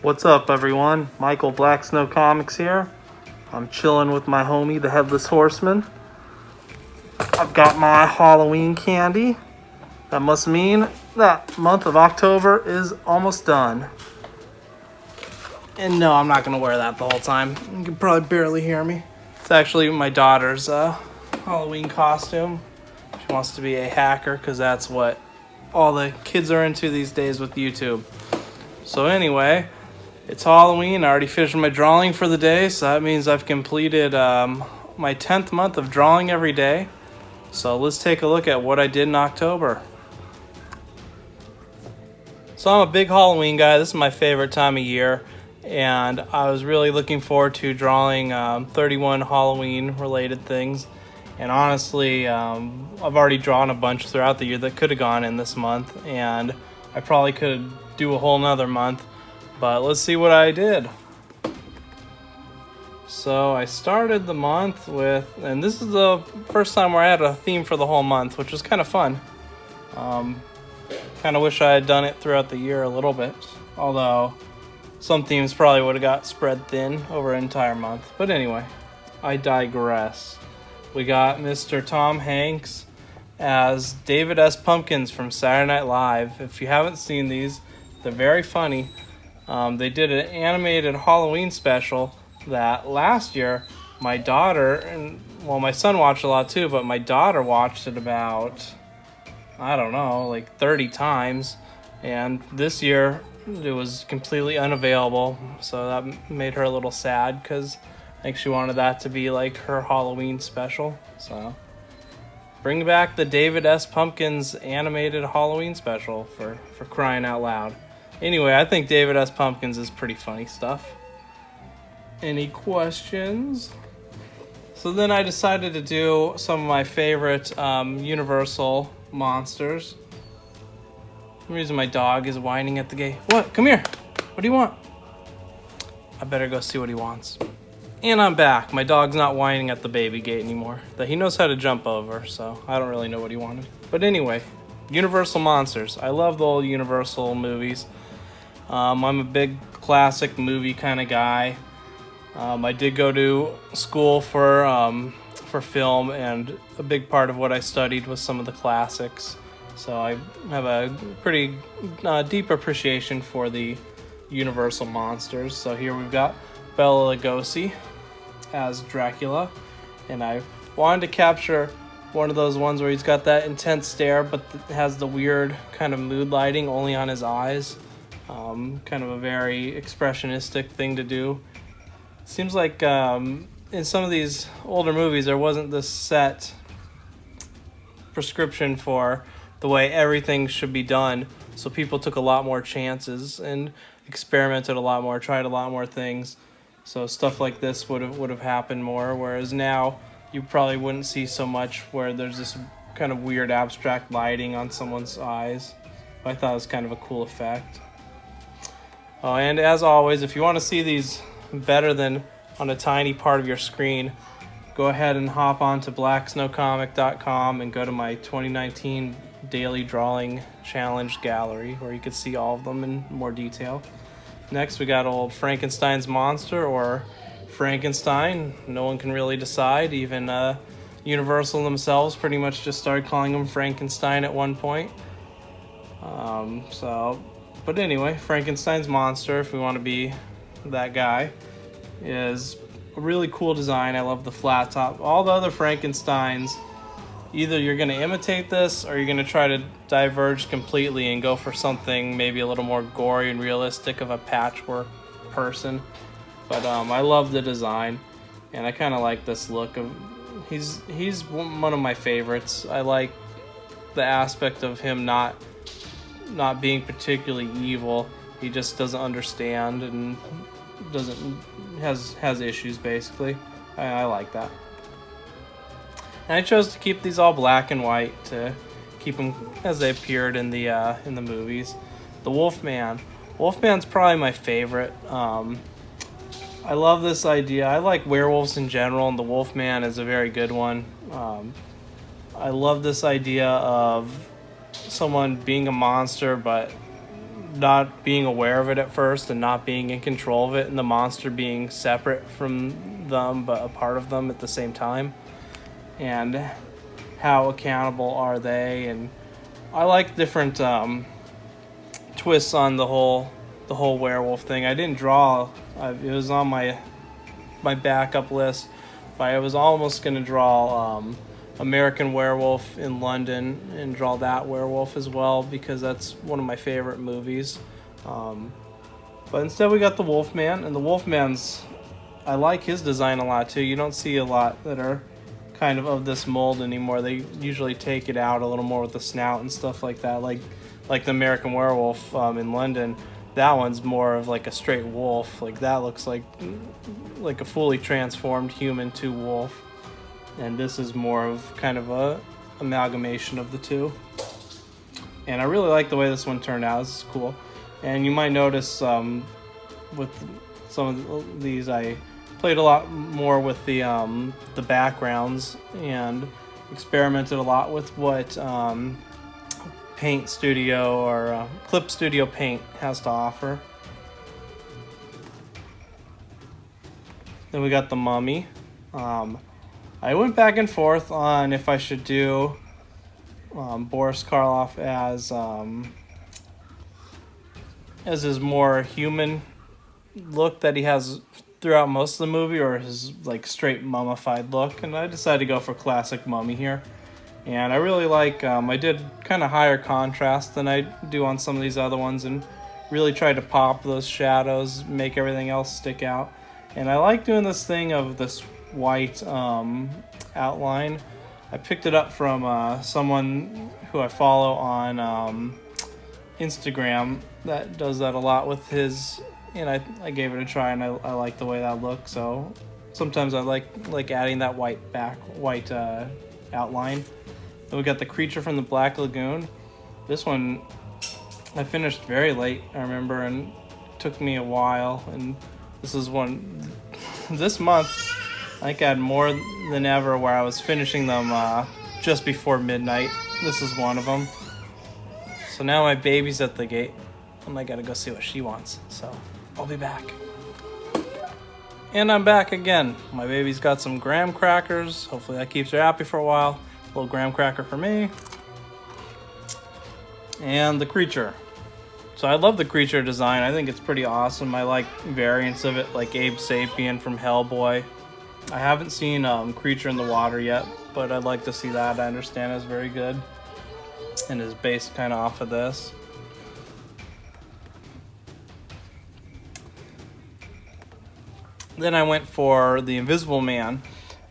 What's up, everyone? Michael Black Snow Comics here. I'm chilling with my homie, the Headless Horseman. I've got my Halloween candy. That must mean that month of October is almost done. And no, I'm not going to wear that the whole time. You can probably barely hear me. It's actually my daughter's Halloween costume. She wants to be a hacker because that's what all the kids are into these days with YouTube. So anyway, it's Halloween. I already finished my drawing for the day, so that means I've completed my 10th month of drawing every day. So let's take a look at what I did in October. So I'm a big Halloween guy. This is my favorite time of year, and I was really looking forward to drawing 31 Halloween-related things. And honestly, I've already drawn a bunch throughout the year that could have gone in this month, and I probably could do a whole nother month. But let's see what I did. So I started the month with, and this is the first time where I had a theme for the whole month, which was kind of fun. Kind of wish I had done it throughout the year a little bit, although some themes probably would have got spread thin over an entire month. But anyway, I digress. We got Mr. Tom Hanks as David S. Pumpkins from Saturday Night Live. If you haven't seen these, they're very funny. They did an animated Halloween special that last year my daughter, and well, my son watched a lot too, but my daughter watched it about, I don't know, like 30 times. And this year it was completely unavailable, so that made her a little sad because I think she wanted that to be like her Halloween special. So bring back the David S. Pumpkins animated Halloween special for crying out loud. Anyway, I think David S. Pumpkins is pretty funny stuff. Any questions? So then I decided to do some of my favorite Universal monsters. The reason my dog is whining at the gate. What? Come here. What do you want? I better go see what he wants. And I'm back. My dog's not whining at the baby gate anymore. He knows how to jump over, so I don't really know what he wanted. But anyway, Universal monsters. I love the old Universal movies. I'm a big classic movie kind of guy. I did go to school for film, and a big part of what I studied was some of the classics. So I have a pretty deep appreciation for the Universal monsters. So here we've got Bela Lugosi as Dracula, and I wanted to capture one of those ones where he's got that intense stare, but has the weird kind of mood lighting only on his eyes. Kind of a very expressionistic thing to do. Seems like in some of these older movies there wasn't this set prescription for the way everything should be done, so people took a lot more chances and experimented a lot more, tried a lot more things. So stuff like this would have happened more, whereas now you probably wouldn't see so much where there's this kind of weird abstract lighting on someone's eyes. I thought it was kind of a cool effect. Oh, and as always, if you want to see these better than on a tiny part of your screen, go ahead and hop on to blacksnowcomic.com and go to my 2019 Daily Drawing Challenge gallery, where you can see all of them in more detail. Next, we got old Frankenstein's monster, or Frankenstein. No one can really decide. Even Universal themselves pretty much just started calling him Frankenstein at one point. But anyway, Frankenstein's monster, if we want to be that guy, is a really cool design. I love the flat top. All the other Frankensteins, either you're going to imitate this or you're going to try to diverge completely and go for something maybe a little more gory and realistic of a patchwork person. But I love the design, and I kind of like this look. He's one of my favorites. I like the aspect of him not being particularly evil. He just doesn't understand and has issues basically. I like that. And I chose to keep these all black and white to keep them as they appeared in the movies. The Wolfman. Wolfman's probably my favorite. I love this idea. I like werewolves in general, and the Wolfman is a very good one. I love this idea of someone being a monster but not being aware of it at first and not being in control of it, and the monster being separate from them but a part of them at the same time, and how accountable are they. And I like different twists on the whole werewolf thing. I didn't draw. It was on my backup list, but I was almost gonna draw American Werewolf in London and draw that werewolf as well, because that's one of my favorite movies. But instead we got the Wolfman, and the Wolfman's, I like his design a lot too. You don't see a lot that are kind of this mold anymore. They usually take it out a little more with the snout and stuff like that, like the American Werewolf in London. That one's more of like a straight wolf. Like that looks like a fully transformed human to wolf, and this is more of kind of a amalgamation of the two. And I really like the way this one turned out. This is cool. And you might notice with some of these, I played a lot more with the backgrounds and experimented a lot with what Paint Studio or Clip Studio Paint has to offer. Then we got the Mummy. I went back and forth on if I should do Boris Karloff as his more human look that he has throughout most of the movie, or his like straight mummified look, and I decided to go for classic Mummy here. And I really like, I did kind of higher contrast than I do on some of these other ones, and really tried to pop those shadows, make everything else stick out. And I like doing this thing of this white outline. I picked it up from someone who I follow on Instagram that does that a lot with his, and I gave it a try, and I like the way that looks. So sometimes I like adding that white outline. Then we got the Creature from the Black Lagoon. This one I finished very late, I remember, and it took me a while. And this is one this month I think I had more than ever where I was finishing them just before midnight. This is one of them. So now my baby's at the gate, and I gotta go see what she wants. So I'll be back. And I'm back again. My baby's got some graham crackers. Hopefully that keeps her happy for a while. A little graham cracker for me. And the Creature. So I love the Creature design. I think it's pretty awesome. I like variants of it, like Abe Sapien from Hellboy. I haven't seen Creature in the Water yet, but I'd like to see that. I understand it's very good and is based kind of off of this. Then I went for the Invisible Man.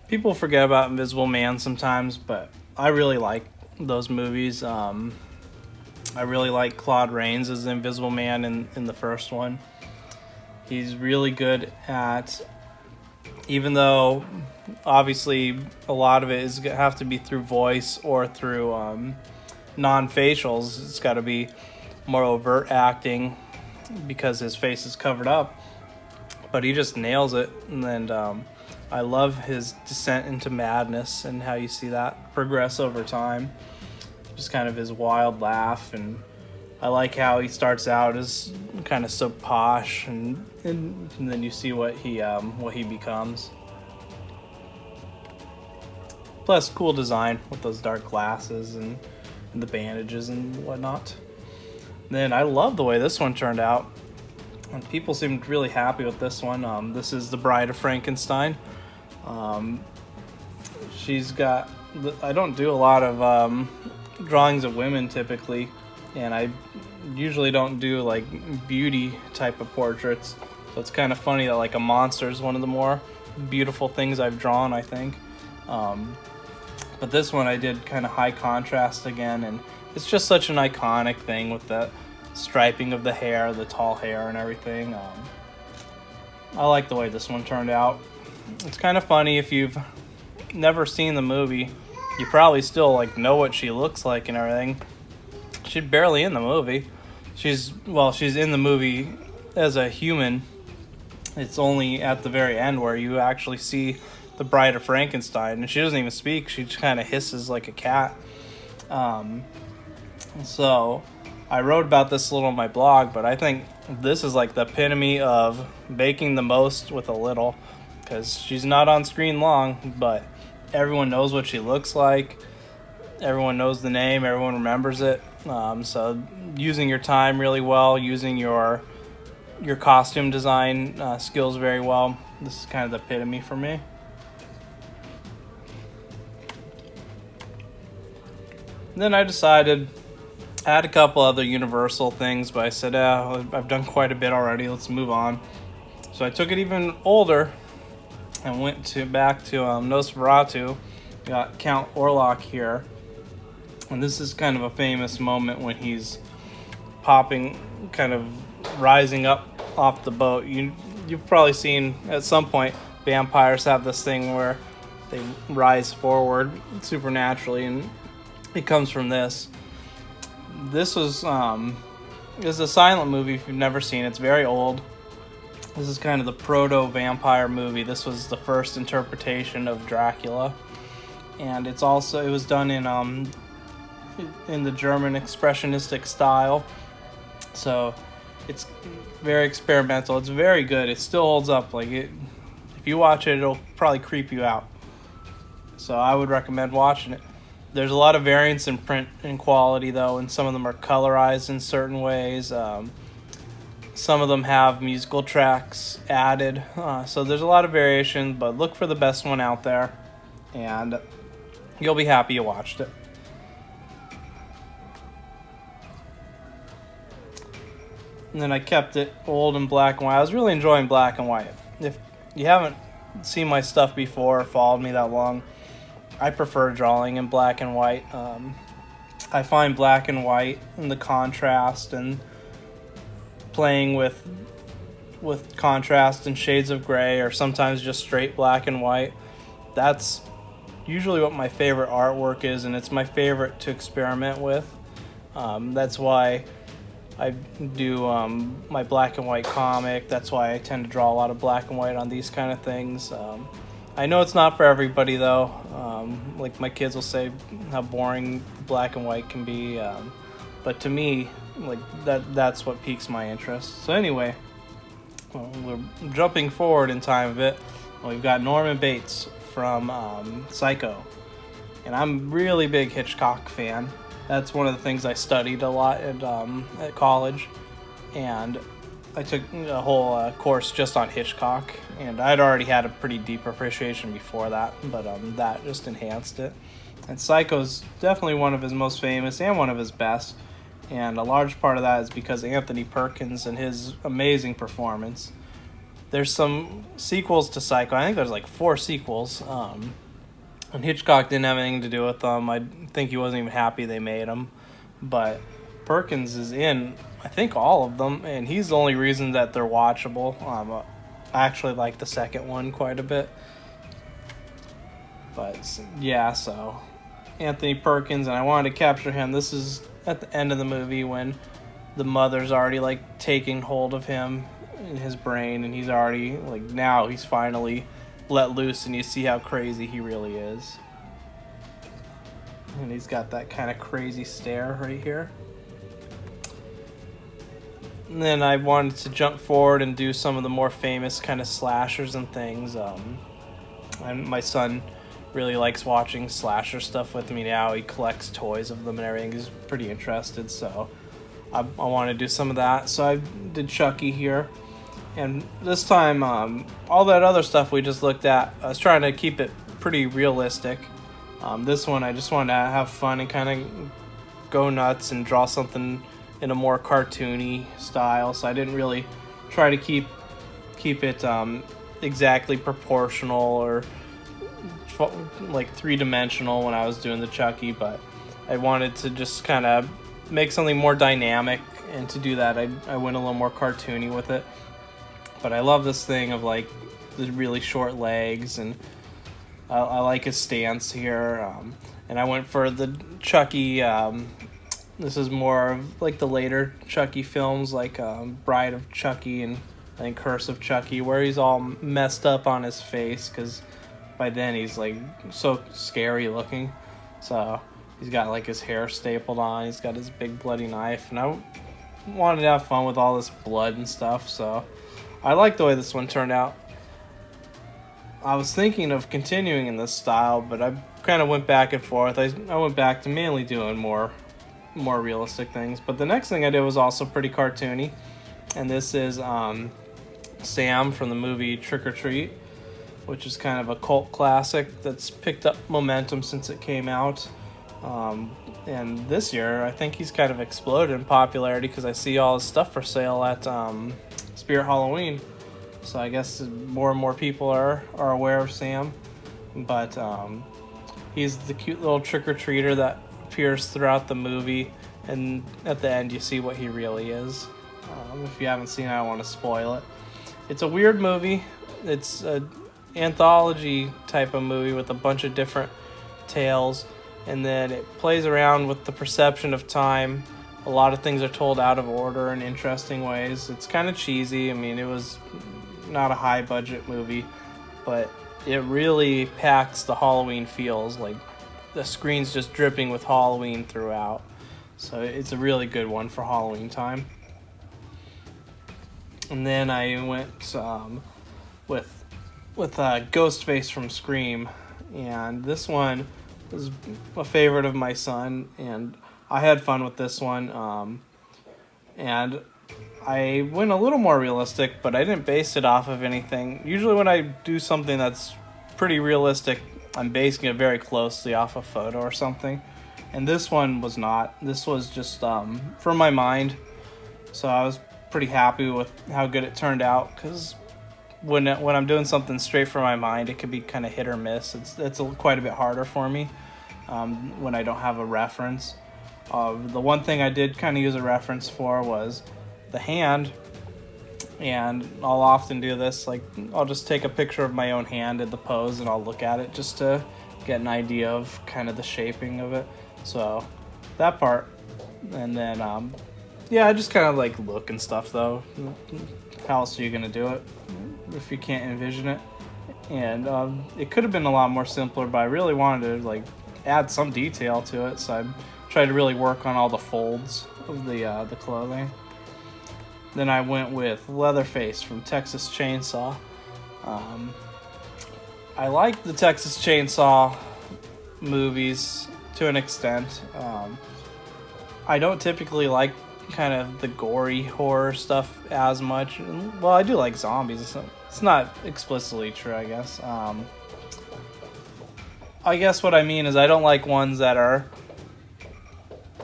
People forget about Invisible Man sometimes, but I really like those movies. I really like Claude Rains as the Invisible Man in the first one. He's really good at, even though obviously a lot of it is gonna have to be through voice or through non-facials. It's got to be more overt acting because his face is covered up, but he just nails it. And I love his descent into madness and how you see that progress over time. Just kind of his wild laugh, and I like how he starts out as kind of so posh, and then you see what he becomes. Plus, cool design with those dark glasses and the bandages and whatnot. Then I love the way this one turned out, and people seemed really happy with this one. This is the Bride of Frankenstein. She's got, I don't do a lot of drawings of women typically, and I usually don't do like beauty type of portraits, so it's kind of funny that like a monster is one of the more beautiful things I've drawn, I think. But this one I did kind of high contrast again, and it's just such an iconic thing with the striping of the hair, the tall hair and everything. I like the way this one turned out. It's kind of funny, if you've never seen the movie, you probably still like know what she looks like and everything. She's barely in the movie. She's in the movie as a human. It's only at the very end where you actually see the Bride of Frankenstein, and she doesn't even speak. She just kind of hisses like a cat. So I wrote about this a little on my blog, but I think this is like the epitome of making the most with a little, because she's not on screen long, but everyone knows what she looks like. Everyone knows the name. Everyone remembers it. So using your time really well, using your costume design skills very well. This is kind of the epitome for me. And then I decided, I had a couple other Universal things, but I said, I've done quite a bit already. Let's move on. So I took it even older and went back to Nosferatu. Got Count Orlok here. And this is kind of a famous moment when he's popping, kind of rising up off the boat. You've probably seen at some point vampires have this thing where they rise forward supernaturally, and it comes from this. This was is a silent movie if you've never seen it. It's very old. This is kind of the proto-vampire movie. This was the first interpretation of Dracula, and it was done in the German expressionistic style. So it's very experimental. It's very good. It still holds up. If you watch it, it'll probably creep you out. So I would recommend watching it. There's a lot of variance in print and quality, though, and some of them are colorized in certain ways. Some of them have musical tracks added. So there's a lot of variation, but look for the best one out there, and you'll be happy you watched it. And then I kept it old and black and white. I was really enjoying black and white. If you haven't seen my stuff before or followed me that long, I prefer drawing in black and white. I find black and white and the contrast and playing with contrast and shades of gray, or sometimes just straight black and white. That's usually what my favorite artwork is, and it's my favorite to experiment with. That's why I do my black and white comic. That's why I tend to draw a lot of black and white on these kind of things. I know it's not for everybody, though. Like my kids will say how boring black and white can be, but to me, that's what piques my interest. So anyway, we're jumping forward in time a bit. We've got Norman Bates from Psycho, and I'm a really big Hitchcock fan. That's one of the things I studied a lot at college, and I took a whole course just on Hitchcock, and I'd already had a pretty deep appreciation before that, but that just enhanced it. And Psycho's definitely one of his most famous and one of his best, and a large part of that is because of Anthony Perkins and his amazing performance. There's some sequels to Psycho. I think there's like 4 sequels, and Hitchcock didn't have anything to do with them. I think he wasn't even happy they made them, but Perkins is in, I think, all of them, and he's the only reason that they're watchable. I actually like the second one quite a bit. But yeah, so Anthony Perkins, and I wanted to capture him. This is at the end of the movie when the mother's already taking hold of him in his brain, and he's already now he's finally let loose, and you see how crazy he really is. And he's got that kind of crazy stare right here. And then I wanted to jump forward and do some of the more famous kind of slashers and things. And my son really likes watching slasher stuff with me now. He collects toys of them and everything. He's pretty interested, so I want to do some of that. So I did Chucky here. And this time, all that other stuff we just looked at, I was trying to keep it pretty realistic. This one, I just wanted to have fun and kind of go nuts and draw something in a more cartoony style. So I didn't really try to keep it exactly proportional or three-dimensional when I was doing the Chucky, but I wanted to just kind of make something more dynamic, and to do that, I went a little more cartoony with it. But I love this thing of the really short legs, and I like his stance here. And I went for the Chucky. This is more of the later Chucky films, Bride of Chucky and I think Curse of Chucky, where he's all messed up on his face because by then he's so scary looking. So He's got like his hair stapled on. He's got his big bloody knife, and I wanted to have fun with all this blood and stuff. So I like the way this one turned out. I was thinking of continuing in this style, but I kind of went back and forth. I went back to mainly doing more realistic things. But the next thing I did was also pretty cartoony, and this is Sam from the movie Trick or Treat, which is kind of a cult classic that's picked up momentum since it came out. And this year, I think he's kind of exploded in popularity because I see all his stuff for sale at Spirit Halloween. So I guess more and more people are aware of Sam. But he's the cute little trick-or-treater that appears throughout the movie. And at the end, you see what he really is. If you haven't seen it, I don't want to spoil it. It's a weird movie. It's an anthology type of movie with a bunch of different tales. And then it plays around with the perception of time. A lot of things are told out of order in interesting ways. It's kind of cheesy. I mean, it was not a high budget movie, but it really packs the Halloween feels. Like the screen's just dripping with Halloween throughout. So it's a really good one for Halloween time. And then I went with Ghostface from Scream, and this one was a favorite of my son, and I had fun with this one. And I went a little more realistic, but I didn't base it off of anything. Usually when I do something that's pretty realistic, I'm basing it very closely off a photo or something. And this one was not. This was just from my mind. So I was pretty happy with how good it turned out, because when I'm doing something straight from my mind, it can be kind of hit or miss. It's quite a bit harder for me when I don't have a reference. The one thing I did kind of use a reference for was the hand, and I'll often do this. Like, I'll just take a picture of my own hand in the pose, and I'll look at it just to get an idea of kind of the shaping of it. So that part, and then I just kind of like look and stuff though. How else are you gonna do it if you can't envision it? And it could have been a lot more simpler, but I really wanted to like add some detail to it, so I tried to really work on all the folds of the clothing. Then I went with Leatherface from Texas Chainsaw. I like the Texas Chainsaw movies to an extent. I don't typically like kind of the gory horror stuff as much. Well, I do like zombies. It's not explicitly true, I guess. I guess what I mean is I don't like ones that are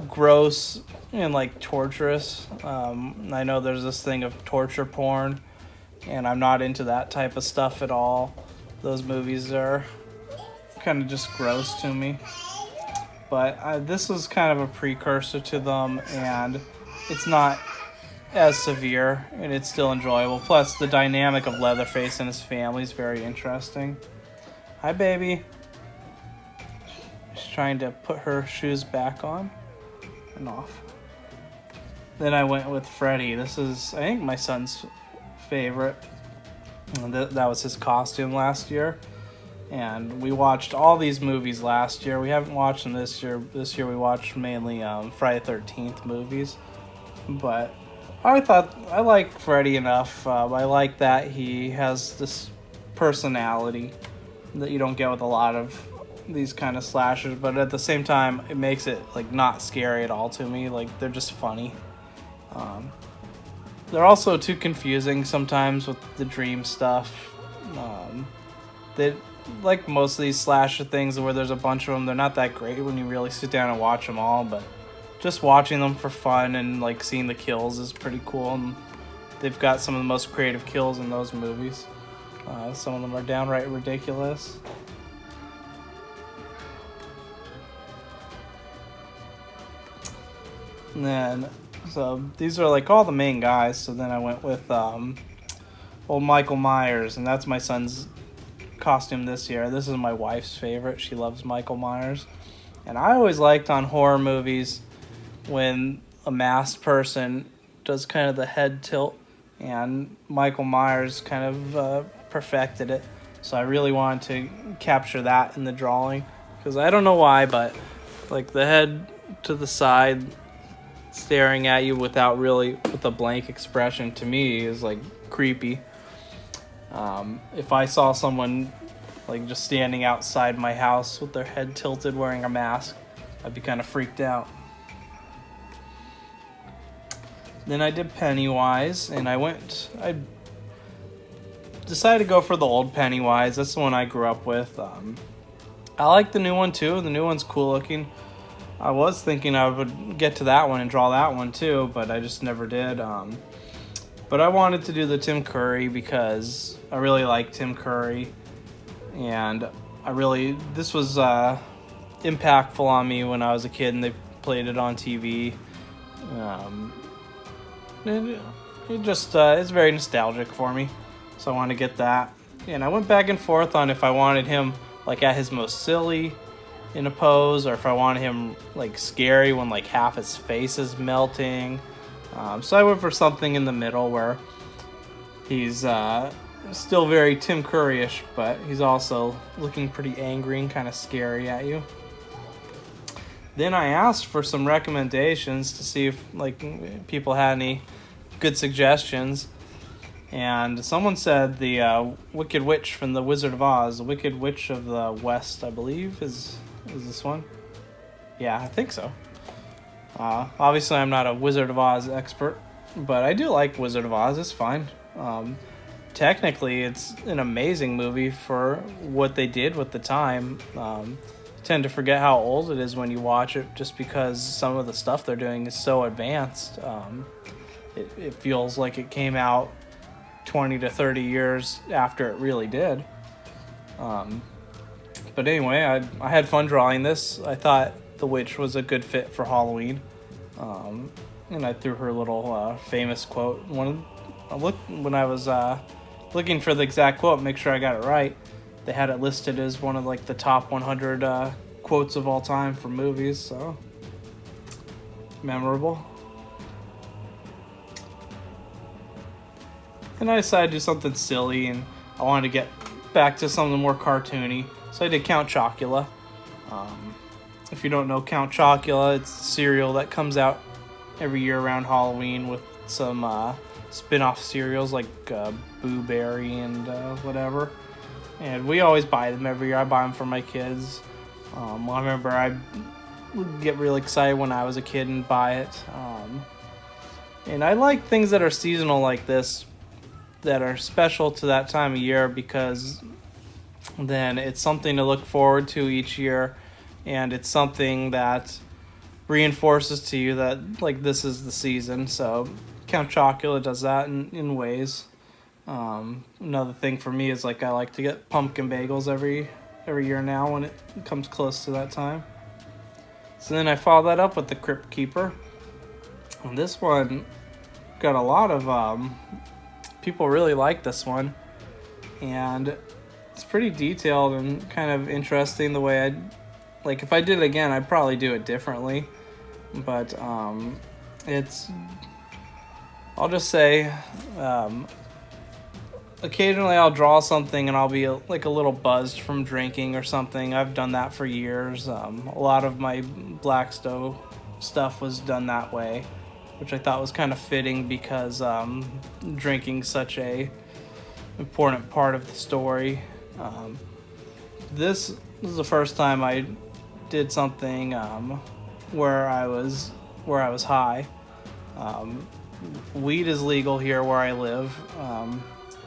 gross and like torturous. I know there's this thing of torture porn, and I'm not into that type of stuff at all. Those movies are kind of just gross to me. But this was kind of a precursor to them, and it's not as severe, and it's still enjoyable. Plus, the dynamic of Leatherface and his family is very interesting. Hi, baby. She's trying to put her shoes back on and off. Then I went with Freddy. This is, I think, my son's favorite. And that was his costume last year. And we watched all these movies last year. We haven't watched them this year. This year we watched mainly Friday the 13th movies. But I thought I like Freddy enough. I like that he has this personality that you don't get with a lot of these kind of slashers. But at the same time, it makes it like not scary at all to me. Like, they're just funny. They're also too confusing sometimes with the dream stuff. They, like most of these slasher things where there's a bunch of them, they're not that great when you really sit down and watch them all, but just watching them for fun and like seeing the kills is pretty cool. And they've got some of the most creative kills in those movies. Some of them are downright ridiculous. And then, so these are like all the main guys. So then I went with old Michael Myers, and that's my son's costume this year. This is my wife's favorite. She loves Michael Myers. And I always liked on horror movies when a masked person does kind of the head tilt, and Michael Myers kind of perfected it. So I really wanted to capture that in the drawing, because I don't know why, but like the head to the side, staring at you with a blank expression, to me is like creepy. If I saw someone like just standing outside my house with their head tilted wearing a mask, I'd be kind of freaked out. Then I did Pennywise, and I decided to go for the old Pennywise. That's the one I grew up with. I like the new one too. The new one's cool looking. I was thinking I would get to that one and draw that one too, but I just never did. But I wanted to do the Tim Curry because I really like Tim Curry, and this was impactful on me when I was a kid and they played it on TV. It's very nostalgic for me, so I wanted to get that. And I went back and forth on if I wanted him like at his most silly in a pose, or if I wanted him like scary when like half his face is melting. So I went for something in the middle where he's still very Tim Curry-ish, but he's also looking pretty angry and kind of scary at you. Then I asked for some recommendations to see if like people had any good suggestions, and someone said the Wicked Witch from the Wizard of Oz, the Wicked Witch of the West, I believe is this one. Yeah, I think so. Obviously, I'm not a Wizard of Oz expert, but I do like Wizard of Oz. It's fine. Technically, it's an amazing movie for what they did with the time. Tend to forget how old it is when you watch it, just because some of the stuff they're doing is so advanced. It feels like it came out 20 to 30 years after it really did. But anyway, I had fun drawing this. I thought the witch was a good fit for Halloween. And I threw her little famous quote. When I was looking for the exact quote, make sure I got it right, they had it listed as one of like the top 100 quotes of all time for movies, so memorable. And I decided to do something silly, and I wanted to get back to something more cartoony, so I did Count Chocula. If you don't know Count Chocula, it's a cereal that comes out every year around Halloween with some spin-off cereals like Boo Berry and whatever. And we always buy them every year. I buy them for my kids. I remember I would get really excited when I was a kid and buy it. And I like things that are seasonal like this, that are special to that time of year, because then it's something to look forward to each year, and it's something that reinforces to you that like this is the season. So Count Chocula does that in ways. Another thing for me is like I like to get pumpkin bagels every year now when it comes close to that time. So then I follow that up with the Crypt Keeper. And this one got a lot of people really like this one, and it's pretty detailed and kind of interesting the way if I did it again, I'd probably do it differently, but I'll just say occasionally I'll draw something and I'll be a little buzzed from drinking or something. I've done that for years. A lot of my Black Stowe stuff was done that way, which I thought was kind of fitting because drinking's such a important part of the story. This is the first time I did something where I was high. Weed is legal here where I live,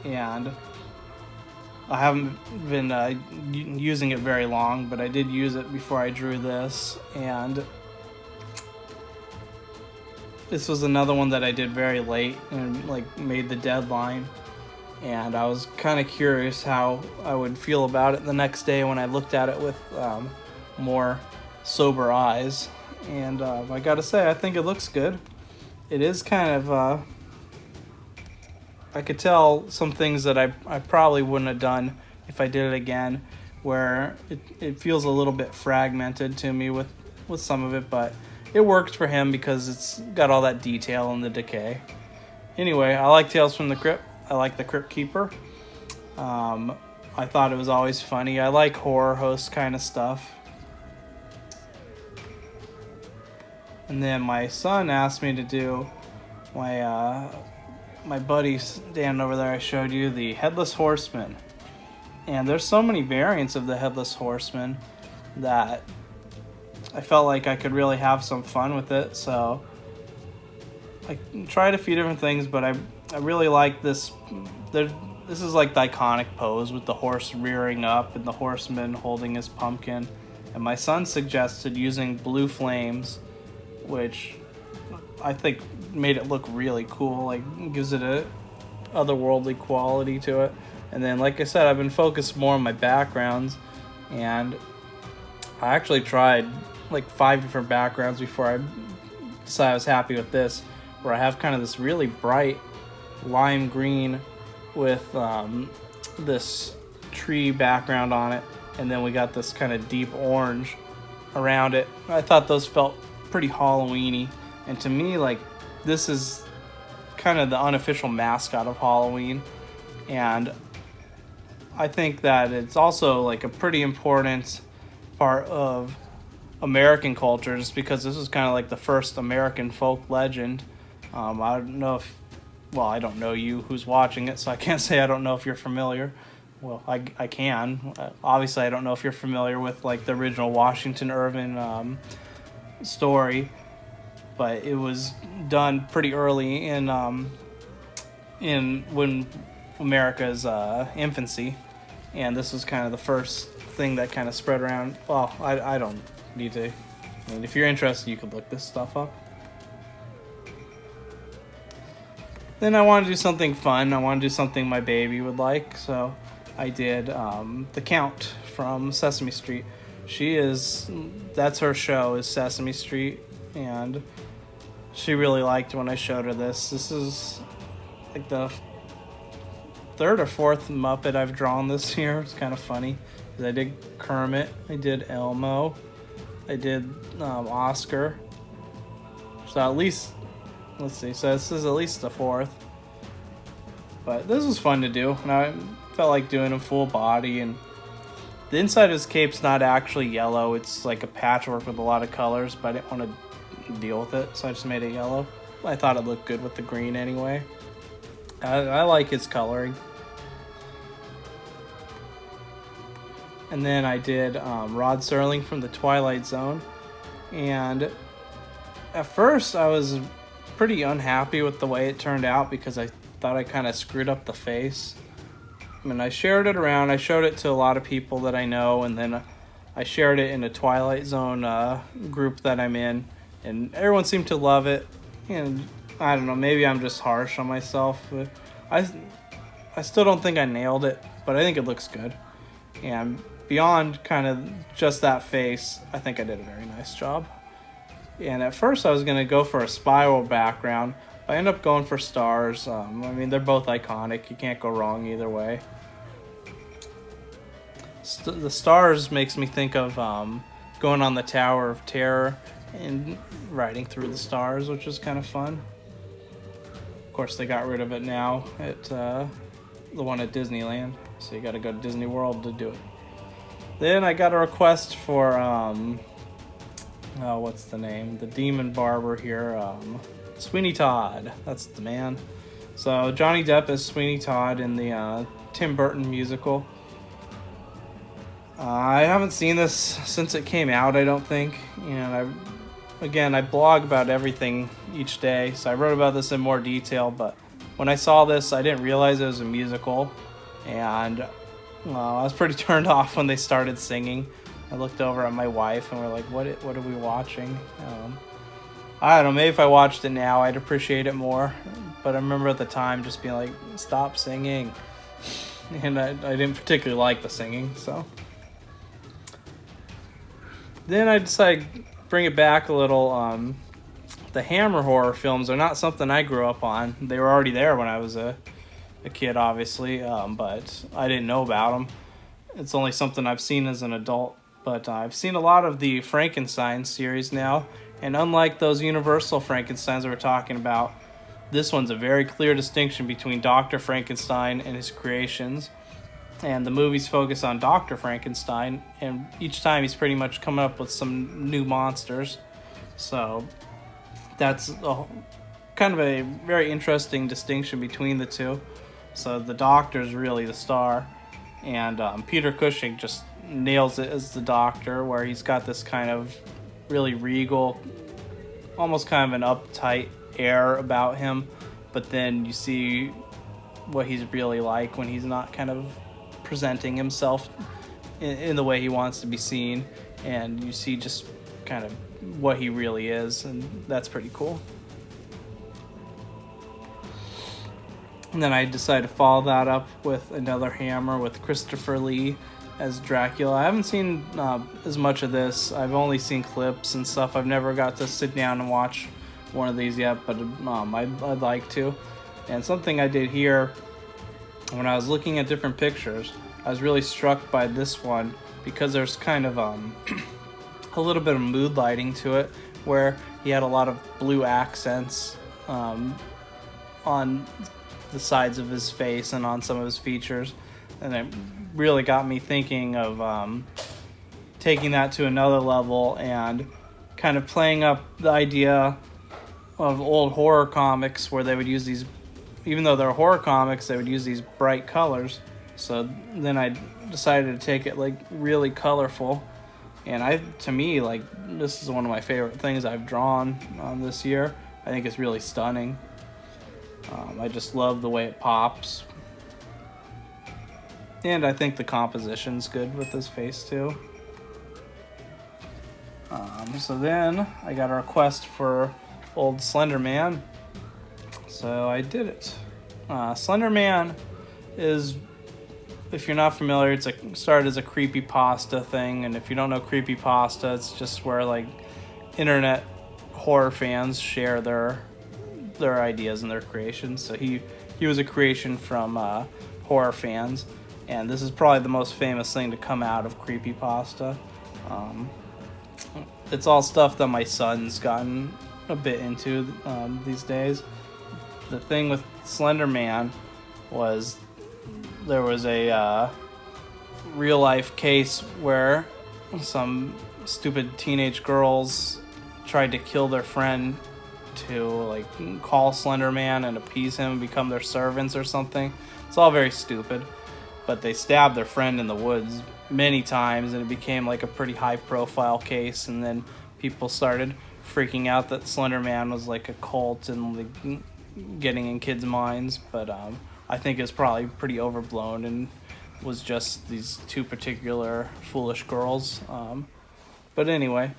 and I haven't been using it very long, but I did use it before I drew this, and this was another one that I did very late and made the deadline, and I was kind of curious how I would feel about it the next day when I looked at it with more sober eyes, and I gotta say, I think it looks good. It is kind of I could tell some things that I probably wouldn't have done if I did it again, where it feels a little bit fragmented to me with some of it, but it worked for him because it's got all that detail and the decay. Anyway, I like Tales from the Crypt. I like the Crypt Keeper. I thought it was always funny. I like horror host kind of stuff. And then my son asked me to do my buddy standing over there, I showed you, the Headless Horseman. And there's so many variants of the Headless Horseman that I felt like I could really have some fun with it. So I tried a few different things, but I really like this. This is like the iconic pose with the horse rearing up and the horseman holding his pumpkin. And my son suggested using blue flames, which I think made it look really cool, like gives it a otherworldly quality to it. And then, like I said, I've been focused more on my backgrounds, and I actually tried like 5 different backgrounds before I decided I was happy with this, where I have kind of this really bright lime green with this tree background on it, and then we got this kind of deep orange around it. I thought those felt pretty Halloween-y, and to me, like, this is kind of the unofficial mascot of Halloween, and I think that it's also like a pretty important part of American culture, just because this is kind of like the first American folk legend. I don't know if, well, I don't know you who's watching it, so I can't say I don't know if you're familiar. Well, I can. Obviously, I don't know if you're familiar with like the original Washington Irving story, but it was done pretty early in when America's infancy, and this was kind of the first thing that kind of spread around. Well, I don't need to. I mean, if you're interested, you could look this stuff up. Then I want to do something fun. I want to do something my baby would like, so I did the Count from Sesame Street. That's her show, is Sesame Street, and she really liked when I showed her this. This is like the 3rd or 4th Muppet I've drawn this year. It's kind of funny. I did Kermit, I did Elmo, I did Oscar. So at least, let's see, so this is at least the 4th. But this was fun to do, and I felt like doing a full body, and the inside of his cape's not actually yellow. It's like a patchwork with a lot of colors, but I didn't want to deal with it, so I just made it yellow. I thought it looked good with the green anyway. I like his coloring. And then I did Rod Serling from The Twilight Zone. And at first I was pretty unhappy with the way it turned out, because I thought I kind of screwed up the face. I mean, I shared it around. I showed it to a lot of people that I know, and then I shared it in a Twilight Zone group that I'm in, and everyone seemed to love it. And I don't know, maybe I'm just harsh on myself. But I still don't think I nailed it, but I think it looks good. And beyond kind of just that face, I think I did a very nice job. And at first I was going to go for a spiral background. I ended up going for stars. I mean, they're both iconic. You can't go wrong either way. The stars makes me think of going on the Tower of Terror and riding through the stars, which is kind of fun. Of course, they got rid of it now at the one at Disneyland, so you got to go to Disney World to do it. Then I got a request for what's the name? The Demon Barber here, Sweeney Todd. That's the man. So Johnny Depp is Sweeney Todd in the Tim Burton musical. I haven't seen this since it came out, I don't think. And I blog about everything each day, so I wrote about this in more detail, but when I saw this, I didn't realize it was a musical, and I was pretty turned off when they started singing. I looked over at my wife and we're like, what are we watching? I don't know, maybe if I watched it now, I'd appreciate it more, but I remember at the time just being like, stop singing, and I didn't particularly like the singing, so. Then I decided to bring it back a little. The Hammer horror films are not something I grew up on. They were already there when I was a kid, obviously, but I didn't know about them. It's only something I've seen as an adult, but I've seen a lot of the Frankenstein series now, and unlike those Universal Frankensteins that we're talking about, this one's a very clear distinction between Dr. Frankenstein and his creations. And the movies focus on Dr. Frankenstein, and each time he's pretty much coming up with some new monsters. So that's kind of a very interesting distinction between the two. So the Doctor's really the star, and Peter Cushing just nails it as the Doctor, where he's got this kind of really regal, almost kind of an uptight air about him, but then you see what he's really like when he's not kind of presenting himself in the way he wants to be seen, and you see just kind of what he really is, and that's pretty cool. And then I decided to follow that up with another Hammer with Christopher Lee as Dracula. I haven't seen as much of this. I've only seen clips and stuff. I've never got to sit down and watch one of these yet, but I'd like to. And something I did here, when I was looking at different pictures, I was really struck by this one because there's kind of a little bit of mood lighting to it, where he had a lot of blue accents on the sides of his face and on some of his features, and it really got me thinking of taking that to another level and kind of playing up the idea of old horror comics where they would use these, even though they're horror comics, they would use these bright colors. So then I decided to take it like really colorful, and to me, like, this is one of my favorite things I've drawn this year. I think it's really stunning. I just love the way it pops. And I think the composition's good with his face too. So then I got a request for old Slender Man. So I did it. Slender Man is, if you're not familiar, it started as a creepypasta thing. And if you don't know creepypasta, it's just where like internet horror fans share their ideas and their creations. So he was a creation from horror fans, and this is probably the most famous thing to come out of creepypasta. It's all stuff that my son's gotten a bit into these days. The thing with Slender Man was there was a real life case where some stupid teenage girls tried to kill their friend to like call Slender Man and appease him and become their servants or something. It's all very stupid, but they stabbed their friend in the woods many times, and it became like a pretty high profile case, and then people started freaking out that Slender Man was like a cult and like getting in kids' minds, but I think it's probably pretty overblown and was just these two particular foolish girls. But anyway,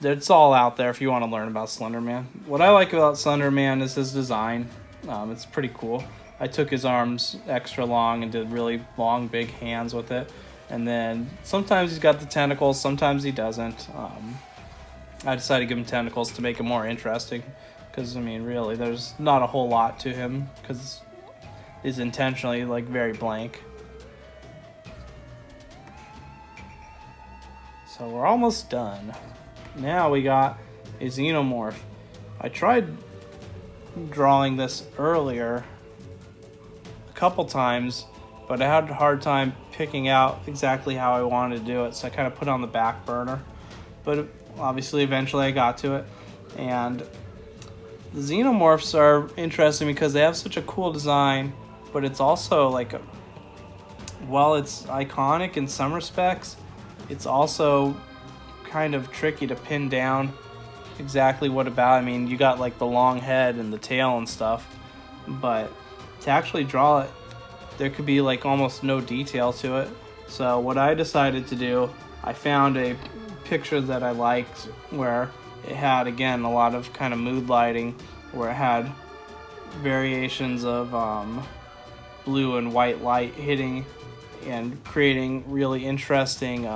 it's all out there if you want to learn about Slender Man. What I like about Slender Man is his design. It's pretty cool. I took his arms extra long and did really long, big hands with it. And then sometimes he's got the tentacles, sometimes he doesn't. I decided to give him tentacles to make it more interesting. Because, I mean, really, there's not a whole lot to him. Because he's intentionally, like, very blank. So we're almost done. Now we got a Xenomorph. I tried drawing this earlier a couple times, but I had a hard time picking out exactly how I wanted to do it, so I kind of put it on the back burner. But obviously, eventually I got to it. And the Xenomorphs are interesting because they have such a cool design, but it's also like, while it's iconic in some respects, it's also kind of tricky to pin down exactly what about. I mean, you got like the long head and the tail and stuff, but to actually draw it, there could be like almost no detail to it. So what I decided to do, I found a picture that I liked where it had, again, a lot of kind of mood lighting, where it had variations of blue and white light hitting and creating really interesting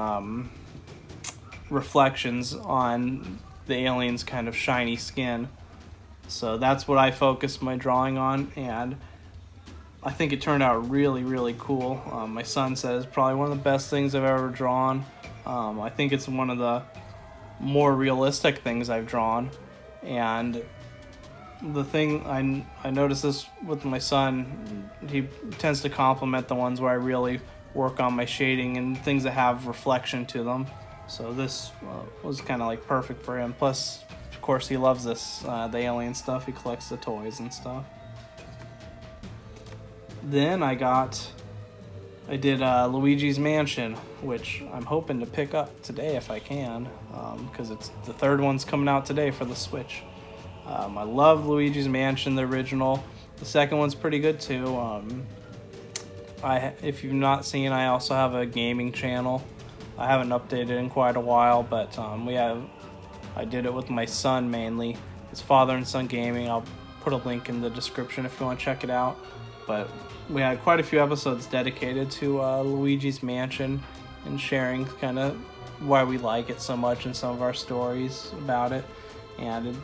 reflections on the alien's kind of shiny skin. So that's what I focused my drawing on, and I think it turned out really, really cool. My son says probably one of the best things I've ever drawn. I think it's one of the more realistic things I've drawn, and the thing I noticed this with my son, he tends to compliment the ones where I really work on my shading and things that have reflection to them. So this was kind of like perfect for him. Plus, of course, he loves this, the alien stuff. He collects the toys and stuff. Then I did Luigi's Mansion, which I'm hoping to pick up today if I can, because it's the third one's coming out today for the Switch. I love Luigi's Mansion, the original. The second one's pretty good too. If you've not seen, I also have a gaming channel. I haven't updated in quite a while, but I did it with my son mainly. It's Father and Son Gaming. I'll put a link in the description if you want to check it out. But we had quite a few episodes dedicated to Luigi's Mansion and sharing kind of why we like it so much and some of our stories about it. And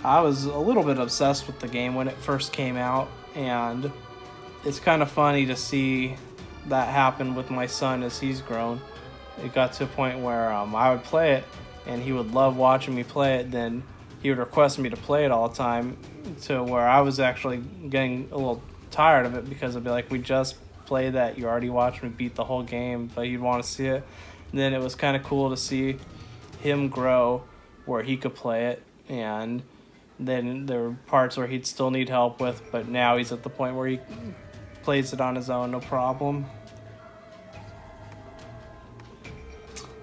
I was a little bit obsessed with the game when it first came out, and it's kind of funny to see that happen with my son as he's grown. It got to a point where I would play it, and he would love watching me play it. Then he would request me to play it all the time, to where I was actually getting a little tired of it, because I'd be like, we just played that. You already watched me beat the whole game, but you'd want to see it. And then it was kind of cool to see him grow where he could play it, and then there were parts where he'd still need help with, but now he's at the point where he plays it on his own, no problem.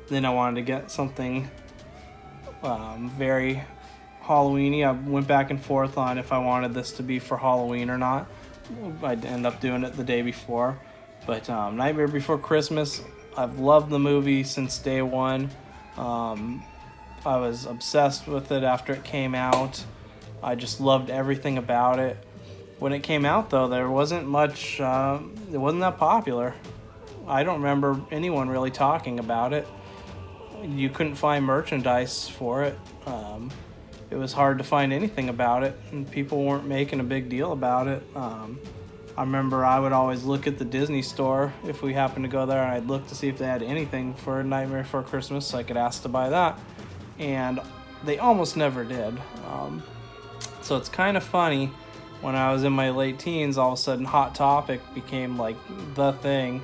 Then I wanted to get something very Halloween-y. I went back and forth on if I wanted this to be for Halloween or not. I'd end up doing it the day before. But Nightmare Before Christmas, I've loved the movie since day one. I was obsessed with it after it came out. I just loved everything about it. When it came out, though, there wasn't much, it wasn't that popular. I don't remember anyone really talking about it. You couldn't find merchandise for it. It was hard to find anything about it, and people weren't making a big deal about it. I remember I would always look at the Disney store if we happened to go there, and I'd look to see if they had anything for Nightmare Before Christmas so I could ask to buy that. And they almost never did. So it's kind of funny, when I was in my late teens, all of a sudden Hot Topic became like the thing.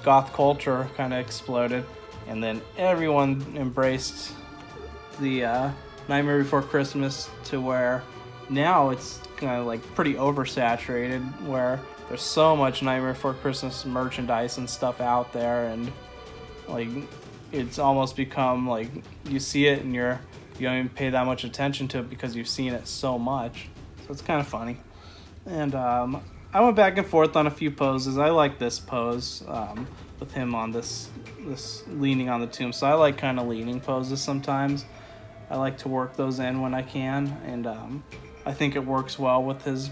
Goth culture kind of exploded, and then everyone embraced the Nightmare Before Christmas, to where now it's kind of like pretty oversaturated, where there's so much Nightmare Before Christmas merchandise and stuff out there, and like it's almost become like you see it and you don't even pay that much attention to it because you've seen it so much. So it's kind of funny. And I went back and forth on a few poses. I like this pose with him on this leaning on the tomb. So I like kind of leaning poses sometimes. I like to work those in when I can, and I think it works well with his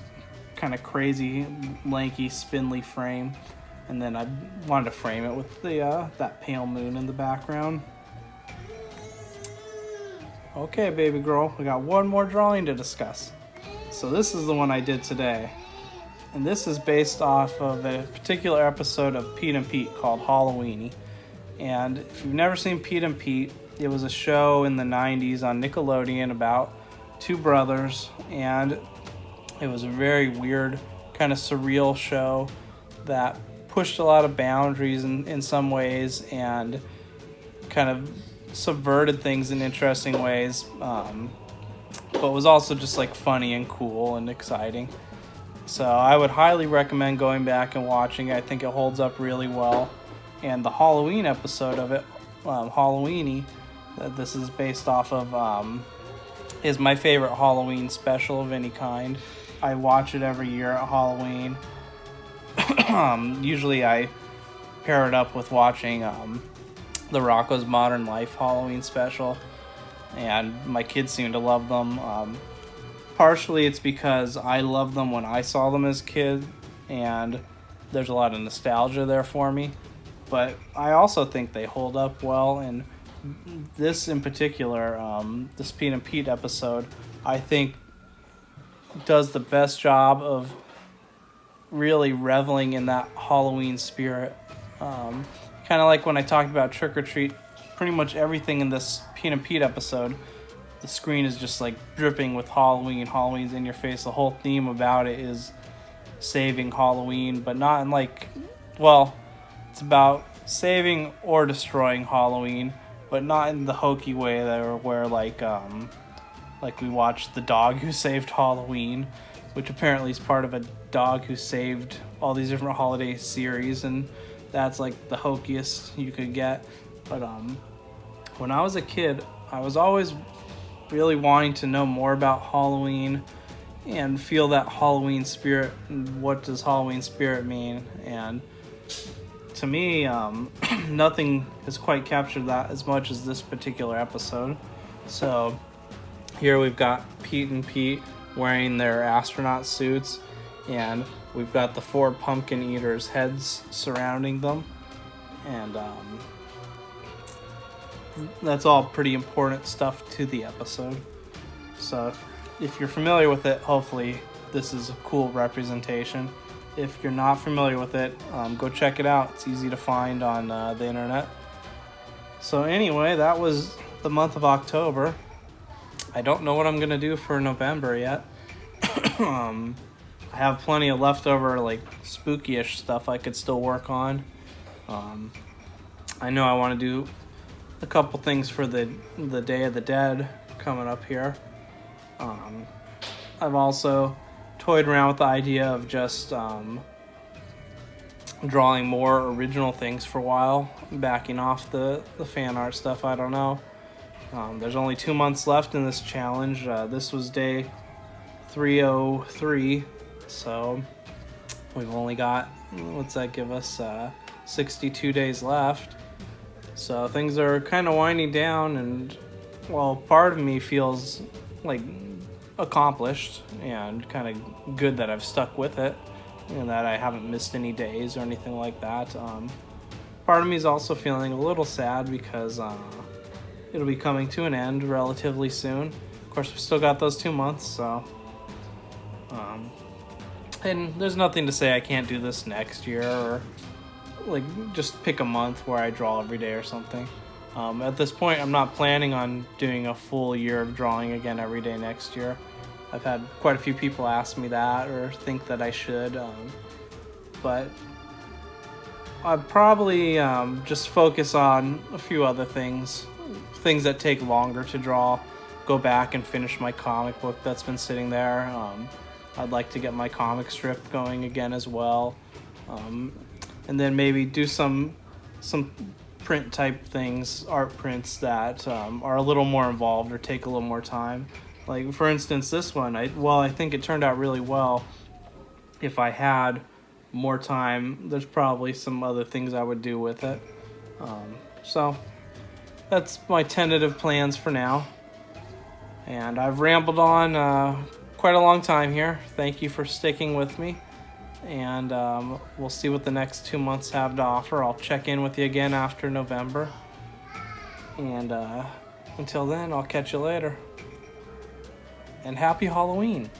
kind of crazy, lanky, spindly frame. And then I wanted to frame it with the that pale moon in the background. Okay, baby girl, we got one more drawing to discuss. So this is the one I did today. And this is based off of a particular episode of Pete and Pete called Halloweeny. And if you've never seen Pete and Pete, it was a show in the 90s on Nickelodeon about two brothers. And it was a very weird, kind of surreal show that pushed a lot of boundaries in some ways, and kind of subverted things in interesting ways, but was also just like funny and cool and exciting. So I would highly recommend going back and watching it. I think it holds up really well. And the Halloween episode of it, Halloweeny, that this is based off of, is my favorite Halloween special of any kind. I watch it every year at Halloween. Usually I pair it up with watching the Rocko's Modern Life Halloween special, and my kids seem to love them. Partially it's because I loved them when I saw them as a kid, and there's a lot of nostalgia there for me, but I also think they hold up well. And this in particular, this Pete and Pete episode, I think does the best job of really reveling in that Halloween spirit. Kind of like when I talked about Trick or Treat, pretty much everything in this Pete and Pete episode, the screen is just like dripping with Halloween. Halloween's in your face. The whole theme about it is saving Halloween, but not in like, well, it's about saving or destroying Halloween, but not in the hokey way where like Like we watched The Dog Who Saved Halloween, which apparently is part of a dog who saved all these different holiday series, and that's like the hokiest you could get. But when I was a kid, I was always really wanting to know more about Halloween and feel that Halloween spirit. What does Halloween spirit mean? And to me, nothing has quite captured that as much as this particular episode. So here we've got Pete and Pete wearing their astronaut suits, and we've got the 4 pumpkin eaters' heads surrounding them, and that's all pretty important stuff to the episode. So if you're familiar with it, hopefully this is a cool representation. If you're not familiar with it, go check it out. It's easy to find on the internet. So anyway, that was the month of October. I don't know what I'm going to do for November yet. I have plenty of leftover, like, spooky-ish stuff I could still work on. I know I want to do a couple things for the Day of the Dead coming up here. I've also toyed around with the idea of just drawing more original things for a while, backing off the fan art stuff. I don't know. There's only 2 months left in this challenge. This was day 303, so we've only got, what's that give us, 62 days left. So things are kind of winding down, and well, part of me feels like accomplished and kind of good that I've stuck with it and that I haven't missed any days or anything like that. Part of me is also feeling a little sad because it'll be coming to an end relatively soon. Of course, we've still got those 2 months, so and there's nothing to say I can't do this next year, or like just pick a month where I draw every day or something. At this point, I'm not planning on doing a full year of drawing again every day next year. I've had quite a few people ask me that or think that I should, but I'd probably just focus on a few other things that take longer to draw. Go back and finish my comic book that's been sitting there. I'd like to get my comic strip going again as well, and then maybe do some print type things, art prints that are a little more involved or take a little more time. Like for instance, this one, I think it turned out really well. If I had more time, there's probably some other things I would do with it. So that's my tentative plans for now. And I've rambled on quite a long time here. Thank you for sticking with me. And we'll see what the next 2 months have to offer. I'll check in with you again after November. And until then, I'll catch you later. And happy Halloween.